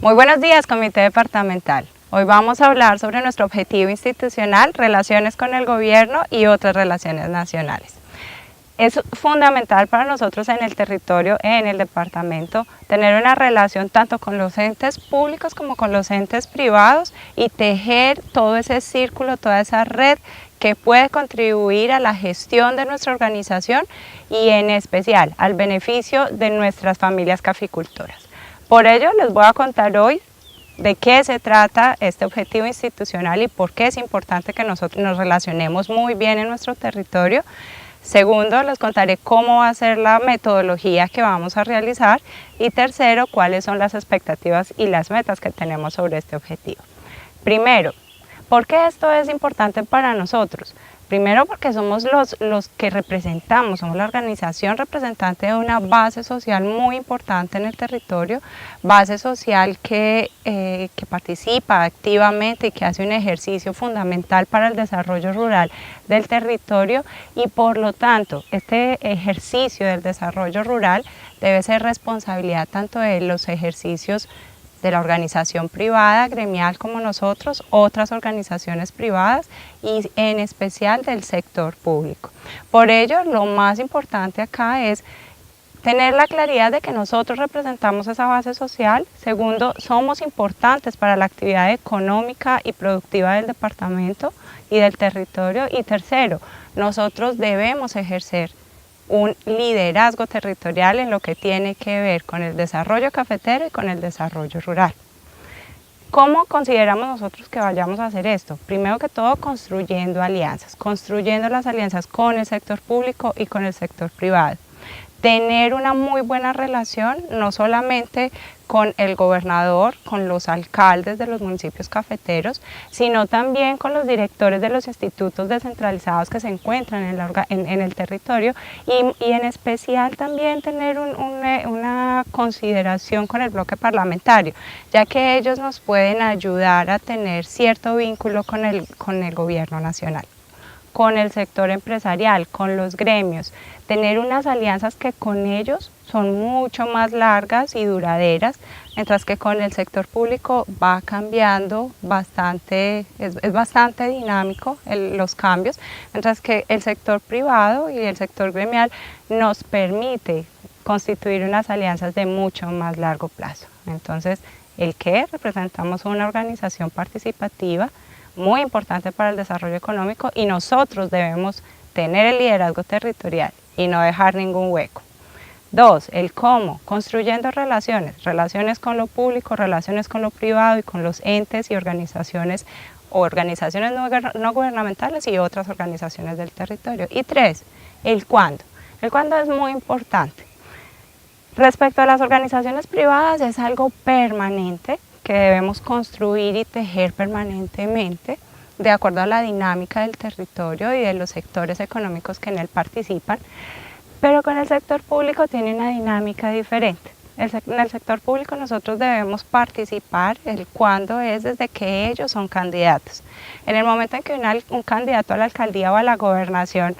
Muy buenos días, Comité Departamental. Hoy vamos a hablar sobre nuestro objetivo institucional, relaciones con el gobierno y otras relaciones nacionales. Es fundamental para nosotros en el territorio, en el departamento, tener una relación tanto con los entes públicos como con los entes privados y tejer todo ese círculo, toda esa red que puede contribuir a la gestión de nuestra organización y en especial al beneficio de nuestras familias caficultoras. Por ello les voy a contar hoy de qué se trata este objetivo institucional y por qué es importante que nosotros nos relacionemos muy bien en nuestro territorio. Segundo, les contaré cómo va a ser la metodología que vamos a realizar. Y tercero, cuáles son las expectativas y las metas que tenemos sobre este objetivo. Primero, ¿por qué esto es importante para nosotros? Primero porque somos los que representamos, somos la organización representante de una base social muy importante en el territorio, base social que participa activamente y que hace un ejercicio fundamental para el desarrollo rural del territorio y por lo tanto este ejercicio del desarrollo rural debe ser responsabilidad tanto de los ejercicios de la organización privada, gremial como nosotros, otras organizaciones privadas y en especial del sector público. Por ello, lo más importante acá es tener la claridad de que nosotros representamos esa base social. Segundo, somos importantes para la actividad económica y productiva del departamento y del territorio. Y tercero, nosotros debemos ejercer un liderazgo territorial en lo que tiene que ver con el desarrollo cafetero y con el desarrollo rural. ¿Cómo consideramos nosotros que vayamos a hacer esto? Primero que todo, construyendo alianzas, construyendo las alianzas con el sector público y con el sector privado. Tener una muy buena relación, no solamente con el gobernador, con los alcaldes de los municipios cafeteros, sino también con los directores de los institutos descentralizados que se encuentran en el territorio y en especial también tener una consideración con el bloque parlamentario, ya que ellos nos pueden ayudar a tener cierto vínculo con el gobierno nacional, con el sector empresarial, con los gremios, tener unas alianzas que con ellos son mucho más largas y duraderas, mientras que con el sector público va cambiando bastante, es bastante dinámico los cambios, mientras que el sector privado y el sector gremial nos permite constituir unas alianzas de mucho más largo plazo. Entonces, representamos una organización participativa muy importante para el desarrollo económico y nosotros debemos tener el liderazgo territorial y no dejar ningún hueco. Dos, el cómo, construyendo relaciones con lo público, relaciones con lo privado y con los entes y organizaciones no gubernamentales y otras organizaciones del territorio. Y tres, el cuándo. El cuándo es muy importante. Respecto a las organizaciones privadas es algo permanente que debemos construir y tejer permanentemente de acuerdo a la dinámica del territorio y de los sectores económicos que en él participan, pero con el sector público tiene una dinámica diferente. En el sector público nosotros debemos participar, el cuándo es desde que ellos son candidatos. En el momento en que un candidato a la alcaldía o a la gobernación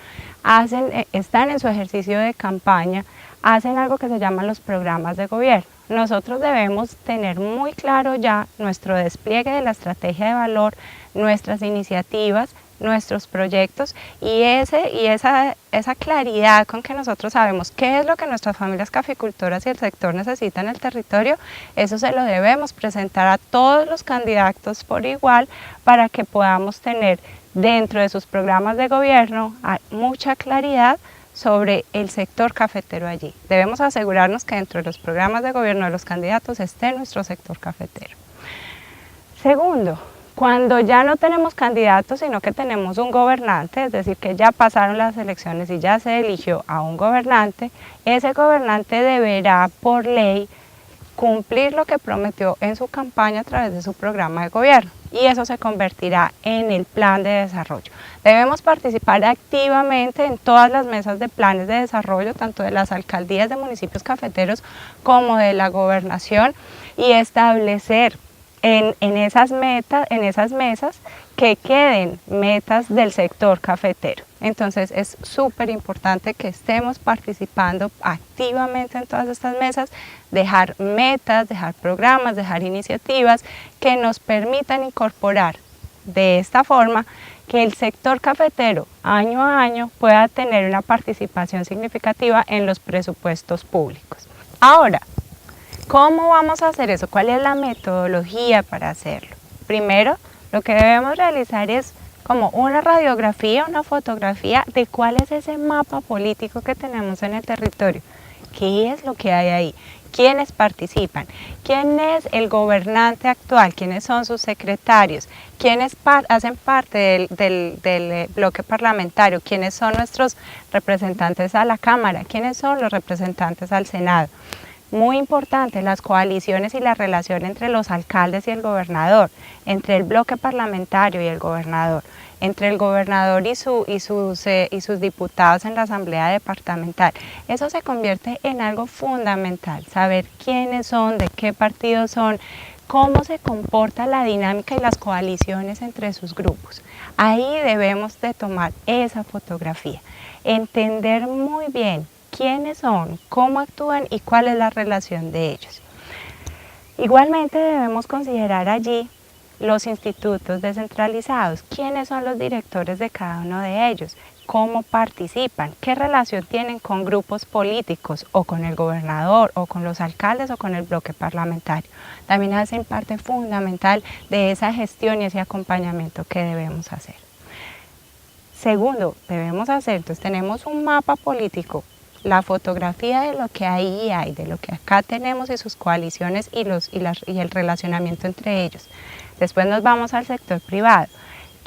están en su ejercicio de campaña, hacen algo que se llaman los programas de gobierno. Nosotros debemos tener muy claro ya nuestro despliegue de la estrategia de valor, nuestras iniciativas, nuestros proyectos y esa claridad con que nosotros sabemos qué es lo que nuestras familias caficultoras y el sector necesitan en el territorio, eso se lo debemos presentar a todos los candidatos por igual para que podamos tener dentro de sus programas de gobierno mucha claridad sobre el sector cafetero allí. Debemos asegurarnos que dentro de los programas de gobierno de los candidatos esté nuestro sector cafetero. Segundo, cuando ya no tenemos candidatos, sino que tenemos un gobernante, es decir, que ya pasaron las elecciones y ya se eligió a un gobernante, ese gobernante deberá por ley cumplir lo que prometió en su campaña a través de su programa de gobierno y eso se convertirá en el plan de desarrollo. Debemos participar activamente en todas las mesas de planes de desarrollo, tanto de las alcaldías de municipios cafeteros como de la gobernación y establecer en esas mesas que queden metas del sector cafetero. Entonces es súper importante que estemos participando activamente en todas estas mesas, dejar metas, dejar programas, dejar iniciativas que nos permitan incorporar de esta forma que el sector cafetero año a año pueda tener una participación significativa en los presupuestos públicos. Ahora, ¿cómo vamos a hacer eso? ¿Cuál es la metodología para hacerlo? Primero, lo que debemos realizar es como una radiografía, una fotografía de cuál es ese mapa político que tenemos en el territorio. ¿Qué es lo que hay ahí? ¿Quiénes participan? ¿Quién es el gobernante actual? ¿Quiénes son sus secretarios? ¿Quiénes hacen parte del bloque parlamentario? ¿Quiénes son nuestros representantes a la Cámara? ¿Quiénes son los representantes al Senado? Muy importante, las coaliciones y la relación entre los alcaldes y el gobernador, entre el bloque parlamentario y el gobernador, entre el gobernador y sus diputados en la asamblea departamental. Eso se convierte en algo fundamental, saber quiénes son, de qué partidos son, cómo se comporta la dinámica y las coaliciones entre sus grupos. Ahí debemos de tomar esa fotografía, entender muy bien quiénes son, cómo actúan y cuál es la relación de ellos. Igualmente debemos considerar allí los institutos descentralizados, quiénes son los directores de cada uno de ellos, cómo participan, qué relación tienen con grupos políticos o con el gobernador o con los alcaldes o con el bloque parlamentario. También hacen parte fundamental de esa gestión y ese acompañamiento que debemos hacer. Segundo, entonces tenemos un mapa político, la fotografía de lo que ahí hay, de lo que acá tenemos y sus coaliciones y el relacionamiento entre ellos. Después nos vamos al sector privado.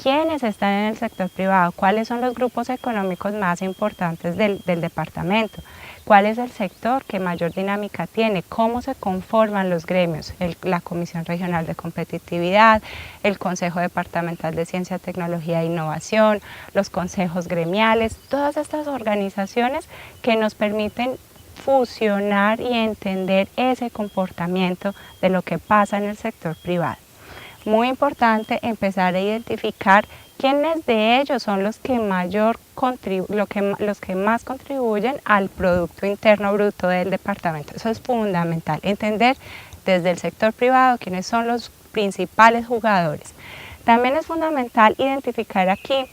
¿Quiénes están en el sector privado? ¿Cuáles son los grupos económicos más importantes del departamento? ¿Cuál es el sector que mayor dinámica tiene? ¿Cómo se conforman los gremios? La Comisión Regional de Competitividad, el Consejo Departamental de Ciencia, Tecnología e Innovación, los consejos gremiales, todas estas organizaciones que nos permiten fusionar y entender ese comportamiento de lo que pasa en el sector privado. Muy importante empezar a identificar quiénes de ellos son los que más contribuyen al Producto Interno Bruto del departamento. Eso es fundamental, entender desde el sector privado quiénes son los principales jugadores. También es fundamental identificar aquí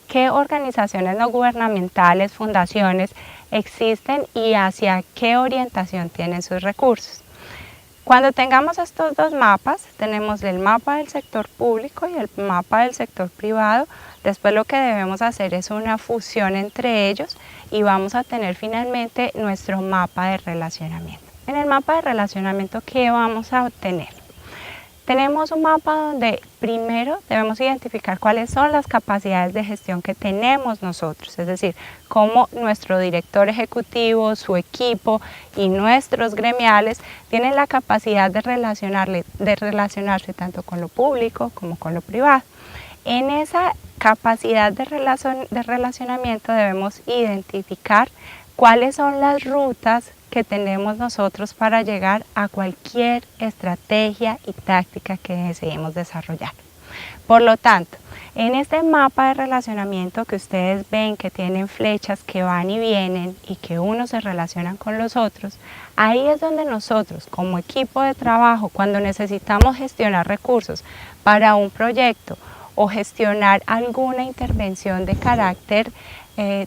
qué organizaciones no gubernamentales, fundaciones existen y hacia qué orientación tienen sus recursos. Cuando tengamos estos dos mapas, tenemos el mapa del sector público y el mapa del sector privado. Después lo que debemos hacer es una fusión entre ellos y vamos a tener finalmente nuestro mapa de relacionamiento. En el mapa de relacionamiento, ¿qué vamos a obtener? Tenemos un mapa donde primero debemos identificar cuáles son las capacidades de gestión que tenemos nosotros, es decir, cómo nuestro director ejecutivo, su equipo y nuestros gremiales tienen la capacidad de relacionarse tanto con lo público como con lo privado. En esa capacidad de relacionamiento debemos identificar cuáles son las rutas que tenemos nosotros para llegar a cualquier estrategia y táctica que deseemos desarrollar. Por lo tanto, en este mapa de relacionamiento que ustedes ven que tienen flechas que van y vienen y que unos se relacionan con los otros, ahí es donde nosotros como equipo de trabajo, cuando necesitamos gestionar recursos para un proyecto o gestionar alguna intervención de carácter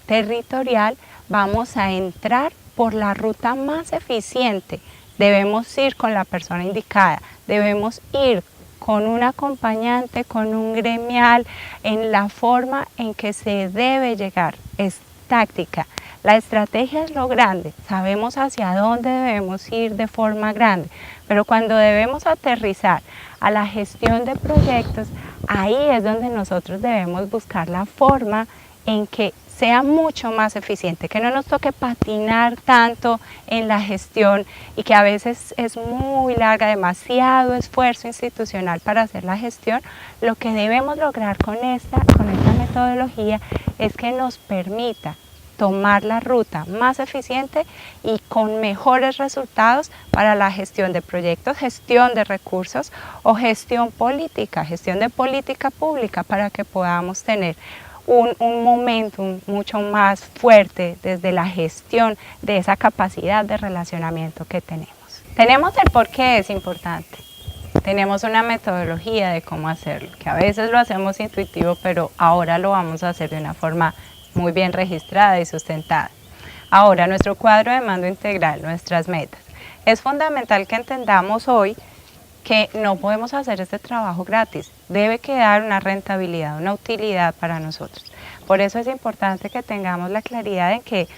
territorial, vamos a entrar por la ruta más eficiente. Debemos ir con la persona indicada, debemos ir con un acompañante, con un gremial, en la forma en que se debe llegar. Es táctica. La estrategia es lo grande, sabemos hacia dónde debemos ir de forma grande, pero cuando debemos aterrizar a la gestión de proyectos, ahí es donde nosotros debemos buscar la forma en que sea mucho más eficiente, que no nos toque patinar tanto en la gestión y que a veces es muy larga, demasiado esfuerzo institucional para hacer la gestión. Lo que debemos lograr con esta metodología es que nos permita tomar la ruta más eficiente y con mejores resultados para la gestión de proyectos, gestión de recursos o gestión de política pública para que podamos tener un momentum mucho más fuerte desde la gestión de esa capacidad de relacionamiento que tenemos. Tenemos el por qué es importante. Tenemos una metodología de cómo hacerlo, que a veces lo hacemos intuitivo, pero ahora lo vamos a hacer de una forma muy bien registrada y sustentada. Ahora, nuestro cuadro de mando integral, nuestras metas. Es fundamental que entendamos hoy que no podemos hacer este trabajo gratis. Debe quedar una rentabilidad, una utilidad para nosotros. Por eso es importante que tengamos la claridad en que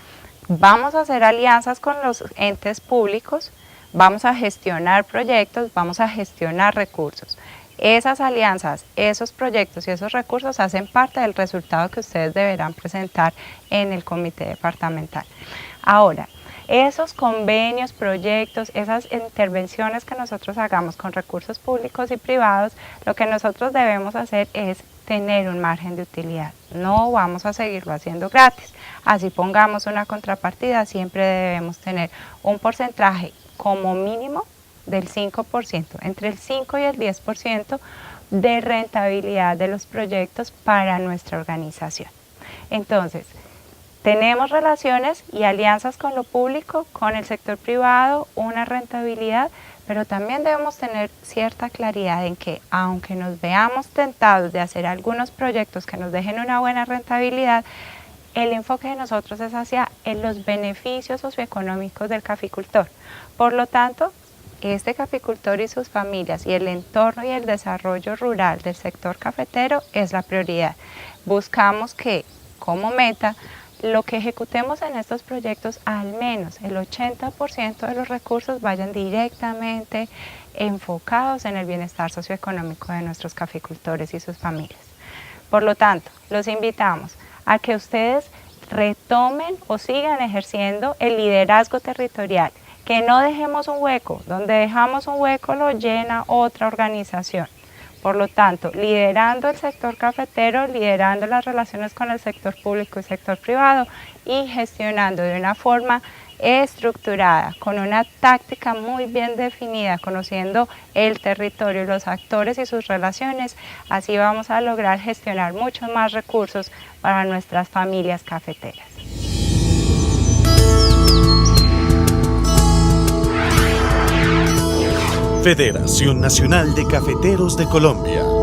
vamos a hacer alianzas con los entes públicos, vamos a gestionar proyectos, vamos a gestionar recursos. Esas alianzas, esos proyectos y esos recursos hacen parte del resultado que ustedes deberán presentar en el comité departamental. Ahora, esos convenios, proyectos, esas intervenciones que nosotros hagamos con recursos públicos y privados, lo que nosotros debemos hacer es tener un margen de utilidad. No vamos a seguirlo haciendo gratis. Así pongamos una contrapartida, siempre debemos tener un porcentaje como mínimo del 5%, entre el 5 y el 10% de rentabilidad de los proyectos para nuestra organización. Entonces, tenemos relaciones y alianzas con lo público, con el sector privado, una rentabilidad, pero también debemos tener cierta claridad en que, aunque nos veamos tentados de hacer algunos proyectos que nos dejen una buena rentabilidad, el enfoque de nosotros es hacia los beneficios socioeconómicos del caficultor. Por lo tanto, este caficultor y sus familias y el entorno y el desarrollo rural del sector cafetero es la prioridad. Buscamos que, como meta, lo que ejecutemos en estos proyectos, al menos el 80% de los recursos vayan directamente enfocados en el bienestar socioeconómico de nuestros caficultores y sus familias. Por lo tanto, los invitamos a que ustedes retomen o sigan ejerciendo el liderazgo territorial, que no dejemos un hueco, donde dejamos un hueco lo llena otra organización. Por lo tanto, liderando el sector cafetero, liderando las relaciones con el sector público y sector privado y gestionando de una forma estructurada, con una táctica muy bien definida, conociendo el territorio, los actores y sus relaciones, así vamos a lograr gestionar muchos más recursos para nuestras familias cafeteras. Federación Nacional de Cafeteros de Colombia.